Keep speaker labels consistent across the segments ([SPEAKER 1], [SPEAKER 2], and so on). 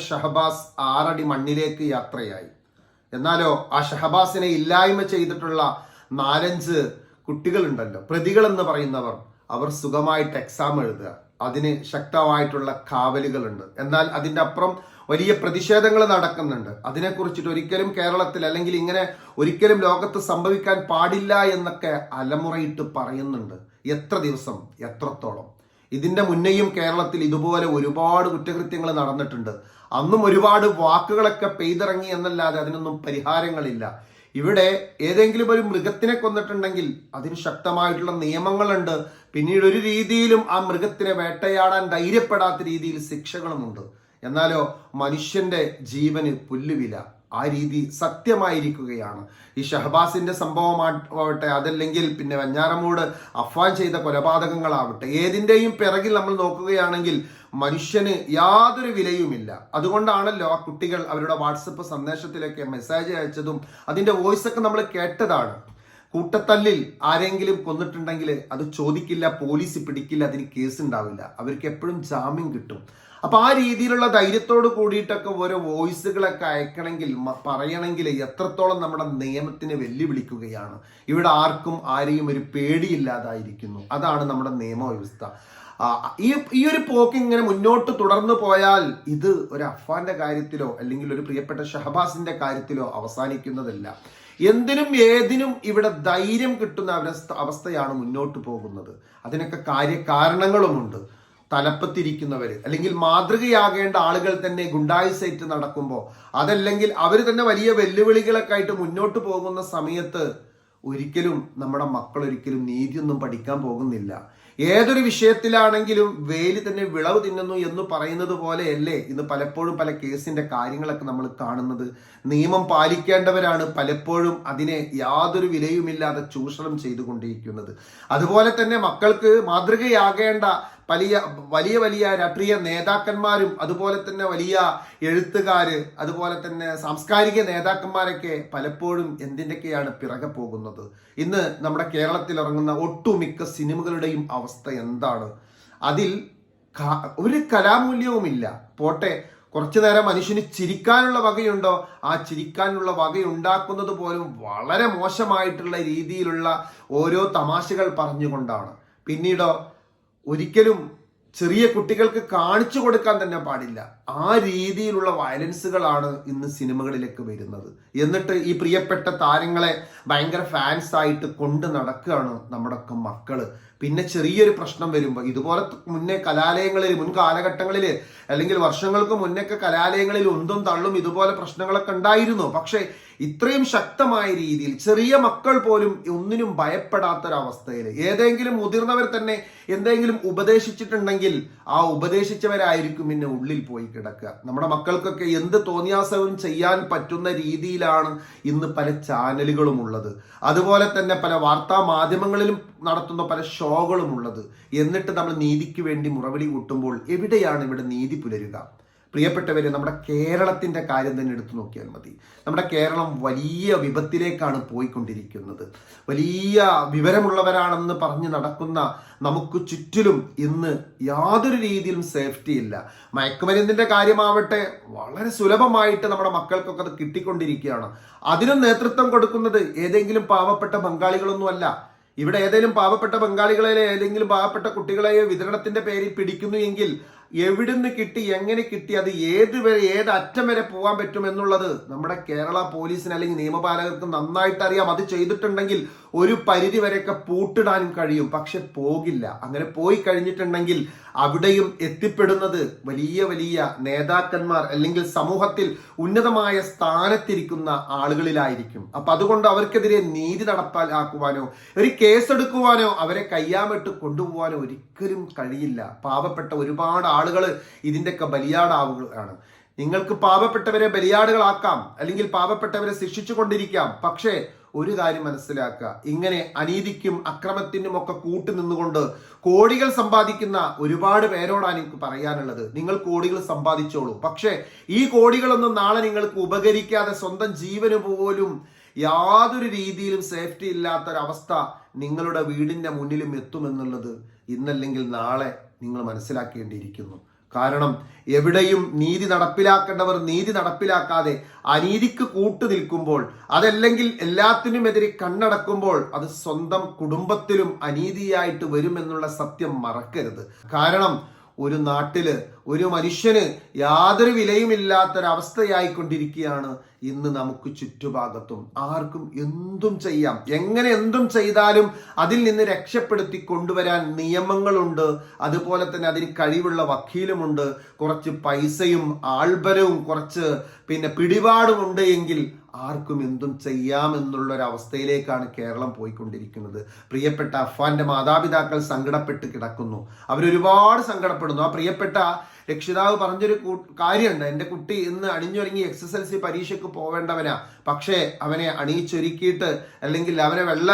[SPEAKER 1] ഷഹബാസ് 6 അടി മണ്ണിലേക്ക് യാത്രയായി. എന്നാലോ ആ ഷഹബാസിനെ ഇല്ലായ്മ ചെയ്തിട്ടുള്ള 4-5 കുട്ടികളുണ്ടല്ലോ, പ്രതികൾ എന്ന് പറയുന്നവർ, അവർ സുഖമായിട്ട് എക്സാം എഴുതുക. അതിന് ശക്തമായിട്ടുള്ള കാവലുകളുണ്ട്. എന്നാൽ അതിൻ്റെ അപ്പുറം വലിയ പ്രതിഷേധങ്ങൾ നടക്കുന്നുണ്ട്. അതിനെക്കുറിച്ചിട്ട് ഒരിക്കലും കേരളത്തിൽ അല്ലെങ്കിൽ ഇങ്ങനെ ഒരിക്കലും ലോകത്ത് സംഭവിക്കാൻ പാടില്ല എന്നൊക്കെ അലമുറയിട്ട് പറയുന്നുണ്ട്. എത്ര ദിവസം, എത്രത്തോളം. ഇതിന്റെ മുന്നേയും കേരളത്തിൽ ഇതുപോലെ ഒരുപാട് കുറ്റകൃത്യങ്ങൾ നടന്നിട്ടുണ്ട്. അന്നും ഒരുപാട് വാക്കുകളൊക്കെ പെയ്തിറങ്ങി എന്നല്ലാതെ അതിനൊന്നും പരിഹാരങ്ങളില്ല. ഇവിടെ ഏതെങ്കിലും ഒരു മൃഗത്തിനെ കൊന്നിട്ടുണ്ടെങ്കിൽ അതിന് ശക്തമായിട്ടുള്ള നിയമങ്ങളുണ്ട്. പിന്നീട് ഒരു രീതിയിലും ആ മൃഗത്തിനെ വേട്ടയാടാൻ ധൈര്യപ്പെടാത്ത രീതിയിൽ ശിക്ഷകളുമുണ്ട്. എന്നാലോ മനുഷ്യന്റെ ജീവന് പുല്ലുവില. ആ രീതി സത്യമായിരിക്കുകയാണ്. ഈ ഷഹബാസിന്റെ സംഭവമാവട്ടെ, അതല്ലെങ്കിൽ പിന്നെ വെഞ്ഞാറമൂട് അഫ്വാൻ ചെയ്ത കൊലപാതകങ്ങളാവട്ടെ, ഏതിന്റെയും പിറകിൽ നമ്മൾ നോക്കുകയാണെങ്കിൽ മനുഷ്യന് യാതൊരു വിലയുമില്ല. അതുകൊണ്ടാണല്ലോ ആ കുട്ടികൾ അവരുടെ വാട്സപ്പ് സന്ദേശത്തിലൊക്കെ മെസ്സേജ് അയച്ചതും അതിന്റെ വോയിസ് ഒക്കെ നമ്മൾ കേട്ടതാണ്. കൂട്ടത്തല്ലിൽ ആരെങ്കിലും കൊന്നിട്ടുണ്ടെങ്കിൽ അത് ചോദിക്കില്ല, പോലീസ് പിടിക്കില്ല, അതിന് കേസ് ഉണ്ടാവില്ല, അവർക്ക് എപ്പോഴും ജാമ്യം കിട്ടും. അപ്പൊ ആ രീതിയിലുള്ള ധൈര്യത്തോട് കൂടിയിട്ടൊക്കെ ഓരോ വോയിസുകളൊക്കെ അയക്കണമെങ്കിൽ പറയണമെങ്കിൽ എത്രത്തോളം നമ്മുടെ നിയമത്തിനെ വെല്ലുവിളിക്കുകയാണ്. ഇവിടെ ആർക്കും ആരെയും ഒരു പേടിയില്ലാതായിരിക്കുന്നു. അതാണ് നമ്മുടെ നിയമവ്യവസ്ഥ. ഈ ഒരു പോക്ക് ഇങ്ങനെ മുന്നോട്ട് തുടർന്നു പോയാൽ ഇത് ഒരു അഫ്വാന്റെ കാര്യത്തിലോ അല്ലെങ്കിൽ ഒരു പ്രിയപ്പെട്ട ഷഹബാസിന്റെ കാര്യത്തിലോ അവസാനിക്കുന്നതല്ല. എന്തിനും ഏതിനും ഇവിടെ ധൈര്യം കിട്ടുന്ന അവസ്ഥയാണ് മുന്നോട്ട് പോകുന്നത്. അതിനൊക്കെ കാരണങ്ങളുമുണ്ട്. തലപ്പത്തിരിക്കുന്നവര് അല്ലെങ്കിൽ മാതൃകയാകേണ്ട ആളുകൾ തന്നെ ഗുണ്ടായിസൈറ്റ് നടക്കുമ്പോൾ, അതല്ലെങ്കിൽ അവർ തന്നെ വലിയ വെല്ലുവിളികളൊക്കെ ആയിട്ട് മുന്നോട്ട് പോകുന്ന സമയത്ത് ഒരിക്കലും നമ്മുടെ മക്കൾ ഒരിക്കലും നീതിയൊന്നും പഠിക്കാൻ പോകുന്നില്ല. ഏതൊരു വിഷയത്തിലാണെങ്കിലും വേലി തന്നെ വിളവ് തിന്നുന്നു എന്ന് പറയുന്നത് പോലെയല്ലേ ഇന്ന് പലപ്പോഴും പല കേസിന്റെ കാര്യങ്ങളൊക്കെ നമ്മൾ കാണുന്നത്. നിയമം പാലിക്കേണ്ടവരാണ് പലപ്പോഴും അതിനെ യാതൊരു വിലയുമില്ലാതെ ചൂഷണം ചെയ്തുകൊണ്ടിരിക്കുന്നത്. അതുപോലെ തന്നെ മക്കൾക്ക് മാതൃകയാകേണ്ട വലിയ വലിയ രാഷ്ട്രീയ നേതാക്കന്മാരും അതുപോലെ തന്നെ വലിയ എഴുത്തുകാര് അതുപോലെ തന്നെ സാംസ്കാരിക നേതാക്കന്മാരൊക്കെ പലപ്പോഴും എന്തിൻ്റെയൊക്കെയാണ് പിറകെ പോകുന്നത്. ഇന്ന് നമ്മുടെ കേരളത്തിൽ ഇറങ്ങുന്ന ഒട്ടുമിക്ക സിനിമകളുടെയും അവസ്ഥ എന്താണ്? അതിൽ ഒരു കലാമൂല്യവുമില്ല. പോട്ടെ, കുറച്ചു നേരം മനുഷ്യന് ചിരിക്കാനുള്ള വകയുണ്ടോ? ആ ചിരിക്കാനുള്ള വകയുണ്ടാക്കുന്നത് പോലും വളരെ മോശമായിട്ടുള്ള രീതിയിലുള്ള ഓരോ തമാശകൾ പറഞ്ഞുകൊണ്ടാണ്. പിന്നീടോ ഒരിക്കലും ചെറിയ കുട്ടികൾക്ക് കാണിച്ചു കൊടുക്കാൻ തന്നെ പാടില്ല. ആ രീതിയിലുള്ള വയലൻസുകളാണ് ഇന്ന് സിനിമകളിലേക്ക് വരുന്നത്. എന്നിട്ട് ഈ പ്രിയപ്പെട്ട താരങ്ങളെ ഭയങ്കര ഫാൻസ് ആയിട്ട് കൊണ്ട് നടക്കുകയാണ് നമ്മുടെ ഒക്കെ മക്കള്. പിന്നെ ചെറിയൊരു പ്രശ്നം വരുമ്പോൾ ഇതുപോലെ മുന്നേ കലാലയങ്ങളിൽ മുൻ കാലഘട്ടങ്ങളിൽ അല്ലെങ്കിൽ വർഷങ്ങൾക്ക് മുന്നൊക്കെ കലാലയങ്ങളിൽ ഉന്തും തള്ളും ഇതുപോലെ പ്രശ്നങ്ങളൊക്കെ ഉണ്ടായിരുന്നു. പക്ഷെ ഇത്രയും ശക്തമായ രീതിയിൽ ചെറിയ മക്കൾ പോലും ഒന്നിനും ഭയപ്പെടാത്തൊരവസ്ഥയിൽ ഏതെങ്കിലും മുതിർന്നവർ തന്നെ എന്തെങ്കിലും ഉപദേശിച്ചിട്ടുണ്ടെങ്കിൽ ആ ഉപദേശിച്ചവരായിരിക്കും പിന്നെ ഉള്ളിൽ പോയി കിടക്കുക. നമ്മുടെ മക്കൾക്കൊക്കെ എന്ത് തോന്നിയാസവും ചെയ്യാൻ പറ്റുന്ന രീതിയിലാണ് ഇന്ന് പല ചാനലുകളും ഉള്ളത്. അതുപോലെ തന്നെ പല വാർത്താ മാധ്യമങ്ങളിലും നടത്തുന്ന പല ഷോകളും ഉള്ളത്. എന്നിട്ട് നമ്മൾ നീതിക്ക് വേണ്ടി മുറവിളി കൂട്ടുമ്പോൾ എവിടെയാണ് ഇവിടെ നീതി പുലരുക? പ്രിയപ്പെട്ടവരെ, നമ്മുടെ കേരളത്തിന്റെ കാര്യം തന്നെ എടുത്തു നോക്കിയാൽ മതി. നമ്മുടെ കേരളം വലിയ വിപത്തിലേക്കാണ് പോയിക്കൊണ്ടിരിക്കുന്നത്. വലിയ വിവരമുള്ളവരാണെന്ന് പറഞ്ഞ് നടക്കുന്ന നമുക്ക് ചുറ്റിലും ഇന്ന് യാതൊരു രീതിയിലും സേഫ്റ്റി ഇല്ല. മയക്കുമരുന്നിന്റെ കാര്യമാവട്ടെ വളരെ സുലഭമായിട്ട് നമ്മുടെ മക്കൾക്കൊക്കെ അത് കിട്ടിക്കൊണ്ടിരിക്കുകയാണ്. അതിനും നേതൃത്വം കൊടുക്കുന്നത് ഏതെങ്കിലും പാവപ്പെട്ട ബംഗാളികളൊന്നുമല്ല. ഇവിടെ ഏതെങ്കിലും പാവപ്പെട്ട ബംഗാളികളെ ഏതെങ്കിലും പാവപ്പെട്ട കുട്ടികളെ വിതരണത്തിന്റെ പേരിൽ പിടിക്കുന്നു എങ്കിൽ എവിടുന്ന് കിട്ടി, എങ്ങനെ കിട്ടി, അത് ഏത് അറ്റം വരെ പോകാൻ പറ്റും എന്നുള്ളത് നമ്മുടെ കേരള പോലീസിന് അല്ലെങ്കിൽ നിയമപാലകർക്ക് നന്നായിട്ട് അറിയാം. അത് ചെയ്തിട്ടുണ്ടെങ്കിൽ ഒരു പരിധി വരെയൊക്കെ പൂട്ടിടാനും കഴിയും. പക്ഷെ പോകില്ല. അങ്ങനെ പോയി കഴിഞ്ഞിട്ടുണ്ടെങ്കിൽ അവിടെയും എത്തിപ്പെടുന്നത് വലിയ വലിയ നേതാക്കന്മാർ അല്ലെങ്കിൽ സമൂഹത്തിൽ ഉന്നതമായ സ്ഥാനത്തിരിക്കുന്ന ആളുകളിലായിരിക്കും. അപ്പൊ അതുകൊണ്ട് അവർക്കെതിരെ നീതി നടപ്പാക്കുവാനോ ഒരു കേസെടുക്കുവാനോ അവരെ കയ്യാമിട്ട് കൊണ്ടുപോകാനോ ഒരിക്കലും കഴിയില്ല. പാവപ്പെട്ട ഒരുപാട് ആളുകൾ ഇതിൻ്റെയൊക്കെ ബലിയാടാവുകയാണ്. നിങ്ങൾക്ക് പാവപ്പെട്ടവരെ ബലിയാടുകളാക്കാം അല്ലെങ്കിൽ പാവപ്പെട്ടവരെ ശിക്ഷിച്ചു കൊണ്ടിരിക്കാം. പക്ഷേ ഒരു കാര്യം മനസ്സിലാക്കുക, ഇങ്ങനെ അനീതിക്കും അക്രമത്തിനും ഒക്കെ കൂട്ടുനിന്നുകൊണ്ട് കോടികൾ സമ്പാദിക്കുന്ന ഒരുപാട് പേരോടാണ് എനിക്ക് പറയാനുള്ളത്. നിങ്ങൾ കോടികൾ സമ്പാദിച്ചോളൂ, പക്ഷേ ഈ കോടികളൊന്നും നാളെ നിങ്ങൾക്ക് ഉപകരിക്കാതെ സ്വന്തം ജീവന് പോലും യാതൊരു രീതിയിലും സേഫ്റ്റി ഇല്ലാത്തൊരവസ്ഥ നിങ്ങളുടെ വീടിന്റെ മുന്നിലും എത്തുമെന്നുള്ളത് ഇന്നല്ലെങ്കിൽ നാളെ നിങ്ങൾ മനസ്സിലാക്കേണ്ടിയിരിക്കുന്നു. കാരണം എവിടെയും നീതി നടപ്പിലാക്കേണ്ടവർ നീതി നടപ്പിലാക്കാതെ അനീതിക്ക് കൂട്ടു നിൽക്കുമ്പോൾ, അതല്ലെങ്കിൽ എല്ലാത്തിനുമെതിരെ കണ്ണടക്കുമ്പോൾ അത് സ്വന്തം കുടുംബത്തിലും അനീതിയായിട്ട് വരുമെന്നുള്ള സത്യം മറക്കരുത്. കാരണം ഒരു നാട്ടില് ഒരു മനുഷ്യന് യാതൊരു വിലയുമില്ലാത്തൊരവസ്ഥയായിക്കൊണ്ടിരിക്കുകയാണ് ഇന്ന് നമുക്ക് ചുറ്റുഭാഗത്തും. ആർക്കും എന്തും ചെയ്യാം, എങ്ങനെ എന്തും ചെയ്താലും അതിൽ നിന്ന് രക്ഷപ്പെടുത്തി കൊണ്ടുവരാൻ നിയമങ്ങളുണ്ട്. അതുപോലെ തന്നെ അതിന് കഴിവുള്ള വക്കീലുമുണ്ട്, കുറച്ച് പൈസയും ആൾബലവും കുറച്ച് പിടിപാടുമുണ്ട് എങ്കിൽ ആർക്കും എന്തും ചെയ്യാമെന്നുള്ളൊരവസ്ഥയിലേക്കാണ് കേരളം പോയിക്കൊണ്ടിരിക്കുന്നത്. പ്രിയപ്പെട്ട അഫ്വാന്റെ മാതാപിതാക്കൾ സങ്കടപ്പെട്ട് കിടക്കുന്നു, അവരൊരുപാട് സങ്കടപ്പെടുന്നു. ആ പ്രിയപ്പെട്ട രക്ഷിതാവ് പറഞ്ഞൊരു കാര്യമുണ്ട്, എൻ്റെ കുട്ടി ഇന്ന് അണിഞ്ഞൊരുങ്ങി SSLC പരീക്ഷയ്ക്ക് പോവേണ്ടവനാ, പക്ഷേ അവനെ അണിയിച്ചൊരുക്കിയിട്ട് അല്ലെങ്കിൽ അവനെ വെള്ള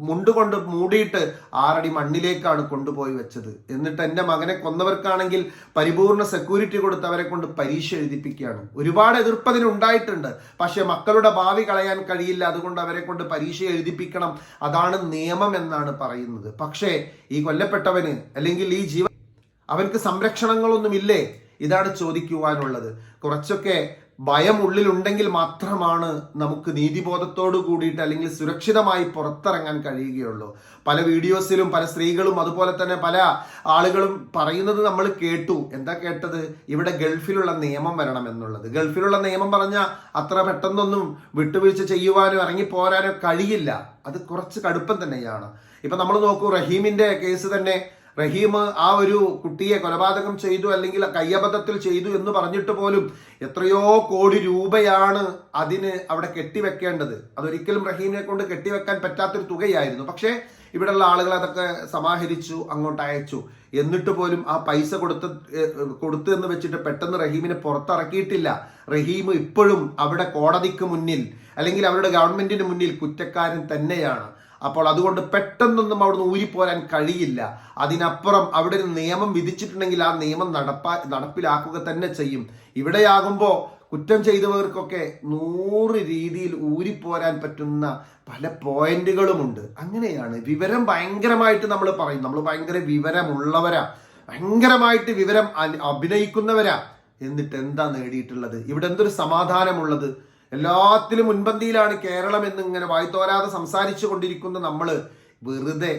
[SPEAKER 1] മുണ്ടുകൊണ്ട് മൂടിയിട്ട് 6 അടി മണ്ണിലേക്കാണ് കൊണ്ടുപോയി വെച്ചത്. എന്നിട്ട് എൻ്റെ മകനെ കൊന്നവർക്കാണെങ്കിൽ പരിപൂർണ സെക്യൂരിറ്റി കൊടുത്ത് അവരെ കൊണ്ട് പരീക്ഷ എഴുതിപ്പിക്കുകയാണ്. ഒരുപാട് എതിർപ്പതിന് ഉണ്ടായിട്ടുണ്ട്, പക്ഷെ മക്കളുടെ ഭാവി കളയാൻ കഴിയില്ല, അതുകൊണ്ട് അവരെ കൊണ്ട് പരീക്ഷ എഴുതിപ്പിക്കണം, അതാണ് നിയമം എന്നാണ് പറയുന്നത്. പക്ഷേ ഈ കൊല്ലപ്പെട്ടവന് അല്ലെങ്കിൽ ഈ ജീവൻ അവർക്ക് സംരക്ഷണങ്ങളൊന്നുമില്ലേ? ഇതാണ് ചോദിക്കുവാനുള്ളത്. കുറച്ചൊക്കെ ഭയം ഉള്ളിലുണ്ടെങ്കിൽ മാത്രമാണ് നമുക്ക് നീതിബോധത്തോട് കൂടിയിട്ട് അല്ലെങ്കിൽ സുരക്ഷിതമായി പുറത്തിറങ്ങാൻ കഴിയുകയുള്ളൂ. പല വീഡിയോസിലും പല സ്ത്രീകളും അതുപോലെ തന്നെ പല ആളുകളും പറയുന്നത് നമ്മൾ കേട്ടു. എന്താ കേട്ടത്? ഇവിടെ ഗൾഫിലുള്ള നിയമം വരണം എന്നുള്ളത്. ഗൾഫിലുള്ള നിയമം പറഞ്ഞാൽ അത്ര പെട്ടെന്നൊന്നും വിട്ടുവീഴ്ച ചെയ്യുവാനോ ഇറങ്ങിപ്പോരാനോ കഴിയില്ല. അത് കുറച്ച് കടുപ്പം തന്നെയാണ്. ഇപ്പൊ നമ്മൾ നോക്കൂ, റഹീമിന്റെ കേസ് തന്നെ. റഹീം ആ ഒരു കുട്ടിയെ കൊലപാതകം ചെയ്തു അല്ലെങ്കിൽ കയ്യബദ്ധത്തിൽ ചെയ്തു എന്ന് പറഞ്ഞിട്ട് പോലും എത്രയോ കോടി രൂപയാണ് അതിന് അവിടെ കെട്ടിവെക്കേണ്ടത്. അതൊരിക്കലും റഹീമിനെ കൊണ്ട് കെട്ടിവെക്കാൻ പറ്റാത്തൊരു തുകയായിരുന്നു. പക്ഷേ ഇവിടെയുള്ള ആളുകൾ അതൊക്കെ സമാഹരിച്ചു, അങ്ങോട്ട് അയച്ചു. എന്നിട്ട് പോലും ആ പൈസ കൊടുത്തു എന്ന് വെച്ചിട്ട് പെട്ടെന്ന് റഹീമിനെ പുറത്തിറക്കിയിട്ടില്ല. റഹീം ഇപ്പോഴും അവിടെ കോടതിക്ക് മുന്നിൽ അല്ലെങ്കിൽ അവരുടെ ഗവൺമെന്റിന് മുന്നിൽ കുറ്റക്കാരൻ തന്നെയാണ്. അപ്പോൾ അതുകൊണ്ട് പെട്ടെന്നൊന്നും അവിടുന്ന് ഊരിപ്പോരാൻ കഴിയില്ല. അതിനപ്പുറം അവിടെ ഒരു നിയമം വിധിച്ചിട്ടുണ്ടെങ്കിൽ ആ നിയമം നടപ്പിലാക്കുക തന്നെ ചെയ്യും. ഇവിടെയാകുമ്പോൾ കുറ്റം ചെയ്തവർക്കൊക്കെ 100 രീതിയിൽ ഊരിപ്പോരാൻ പറ്റുന്ന പല പോയിന്റുകളുമുണ്ട്. അങ്ങനെയാണ് വിവരം ഭയങ്കരമായിട്ട് നമ്മൾ പറയും, നമ്മൾ ഭയങ്കര വിവരമുള്ളവരാ, ഭയങ്കരമായിട്ട് വിവരം അഭിനയിക്കുന്നവരാ. എന്നിട്ട് എന്താ നേടിയിട്ടുള്ളത്? ഇവിടെ എന്തൊരു സമാധാനമുള്ളത്? എല്ലാത്തിലും മുൻപന്തിയിലാണ് കേരളം എന്നിങ്ങനെ വായ്ത്തോരാതെ സംസാരിച്ചു കൊണ്ടിരിക്കുന്ന നമ്മള് വെറുതെ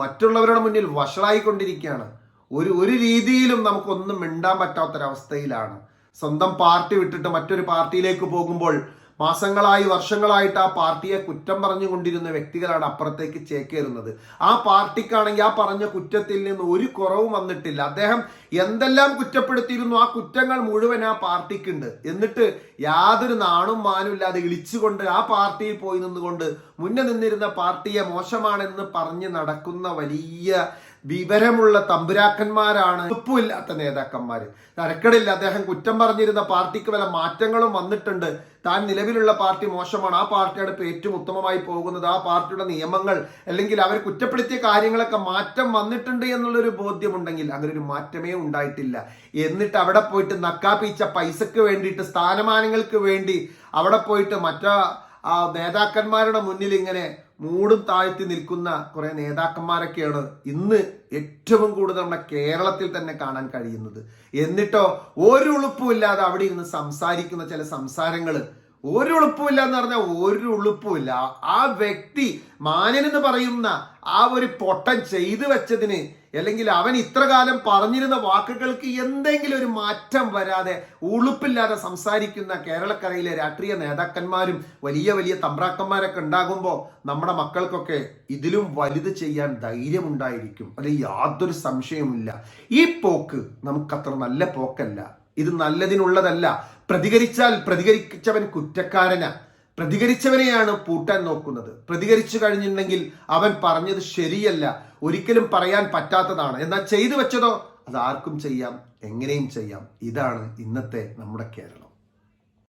[SPEAKER 1] മറ്റുള്ളവരുടെ മുന്നിൽ വഷളായിക്കൊണ്ടിരിക്കുകയാണ്. ഒരു രീതിയിലും നമുക്കൊന്നും മിണ്ടാൻ പറ്റാത്തൊരവസ്ഥയിലാണ്. സ്വന്തം പാർട്ടി വിട്ടിട്ട് മറ്റൊരു പാർട്ടിയിലേക്ക് പോകുമ്പോൾ മാസങ്ങളായി വർഷങ്ങളായിട്ട് ആ പാർട്ടിയെ കുറ്റം പറഞ്ഞുകൊണ്ടിരുന്ന വ്യക്തികളാണ് അപ്പുറത്തേക്ക് ചേക്കേറുന്നത്. ആ പാർട്ടിക്കാണെങ്കിൽ ആ പറഞ്ഞ കുറ്റത്തിൽ നിന്ന് ഒരു കുറവും വന്നിട്ടില്ല. അദ്ദേഹം എന്തെല്ലാം കുറ്റപ്പെടുത്തിയിരുന്നു ആ കുറ്റങ്ങൾ മുഴുവൻ ആ പാർട്ടിക്കുണ്ട്. എന്നിട്ട് യാതൊരു നാണും മാനും ഇല്ലാതെ ഇളിച്ചുകൊണ്ട് ആ പാർട്ടിയിൽ പോയി നിന്നുകൊണ്ട് മുന്നേ നിന്നിരുന്ന പാർട്ടിയെ മോശമാണെന്ന് പറഞ്ഞ് നടക്കുന്ന വലിയ വിവരമുള്ള തമ്പുരാക്കന്മാരാണ്. ഉറപ്പില്ലാത്ത നേതാക്കന്മാര്. തരക്കടില്ല, അദ്ദേഹം കുറ്റം പറഞ്ഞിരുന്ന പാർട്ടിക്ക് വല്ല മാറ്റങ്ങളും വന്നിട്ടുണ്ട്, താൻ നിലവിലുള്ള പാർട്ടി മോശമാണ്, ആ പാർട്ടിയാണ് ഇപ്പൊ ഏറ്റവും ഉത്തമമായി പോകുന്നത്, ആ പാർട്ടിയുടെ നിയമങ്ങൾ അല്ലെങ്കിൽ അവർ കുറ്റപ്പെടുത്തിയ കാര്യങ്ങളൊക്കെ മാറ്റം വന്നിട്ടുണ്ട് എന്നുള്ളൊരു ബോധ്യമുണ്ടെങ്കിൽ അങ്ങനെ ഒരു മാറ്റമേ ഉണ്ടായിട്ടില്ല. എന്നിട്ട് അവിടെ പോയിട്ട് നക്കാപ്പീച്ച പൈസക്ക് വേണ്ടിയിട്ട് സ്ഥാനമാനങ്ങൾക്ക് വേണ്ടി അവിടെ പോയിട്ട് ആ നേതാക്കന്മാരുടെ മുന്നിൽ ഇങ്ങനെ മൂടും താഴ്ത്തി നിൽക്കുന്ന കുറെ നേതാക്കന്മാരൊക്കെയാണ് ഇന്ന് ഏറ്റവും കൂടുതൽ നമ്മുടെ കേരളത്തിൽ തന്നെ കാണാൻ കഴിയുന്നത്. എന്നിട്ടോ ഒരു ഉളുപ്പുമില്ലാതെ അവിടെ ഇരുന്ന് സംസാരിക്കുന്ന ചില സംസാരങ്ങൾ, ഒരു ഉളുപ്പുമില്ല എന്ന് പറഞ്ഞാൽ ഒരു ഉളുപ്പുമില്ല. ആ വ്യക്തി മാന്യനെന്ന് പറയുന്ന ആ ഒരു പൊട്ടൻ ചെയ്തു വെച്ചതിന് അല്ലെങ്കിൽ അവൻ ഇത്ര കാലം പറഞ്ഞിരുന്ന വാക്കുകൾക്ക് എന്തെങ്കിലും ഒരു മാറ്റം വരാതെ ഉളുപ്പില്ലാതെ സംസാരിക്കുന്ന കേരളക്കരയിലെ രാഷ്ട്രീയ നേതാക്കന്മാരും വലിയ വലിയ തമ്പ്രാക്കന്മാരൊക്കെ ഉണ്ടാകുമ്പോൾ നമ്മുടെ മക്കൾക്കൊക്കെ ഇതിലും വലുത് ചെയ്യാൻ ധൈര്യമുണ്ടായിരിക്കും. അതിൽ യാതൊരു സംശയവുമില്ല. ഈ പോക്ക് നമുക്കത്ര നല്ല പോക്കല്ല, ഇത് നല്ലതിനുള്ളതല്ല. പ്രതികരിച്ചാൽ പ്രതികരിച്ചവൻ കുറ്റക്കാരനാ. പ്രതികരിച്ചവനെയാണ് പൂട്ടാൻ നോക്കുന്നത്. പ്രതികരിച്ചു കഴിഞ്ഞിട്ടുണ്ടെങ്കിൽ അവൻ പറഞ്ഞത് ശരിയല്ല, ഒരിക്കലും പറയാൻ പറ്റാത്തതാണ്. എന്നാൽ ചെയ്തു വെച്ചതോ അത് ആർക്കും ചെയ്യാം, എങ്ങനെയും ചെയ്യാം. ഇതാണ് ഇന്നത്തെ നമ്മുടെ കേരളം.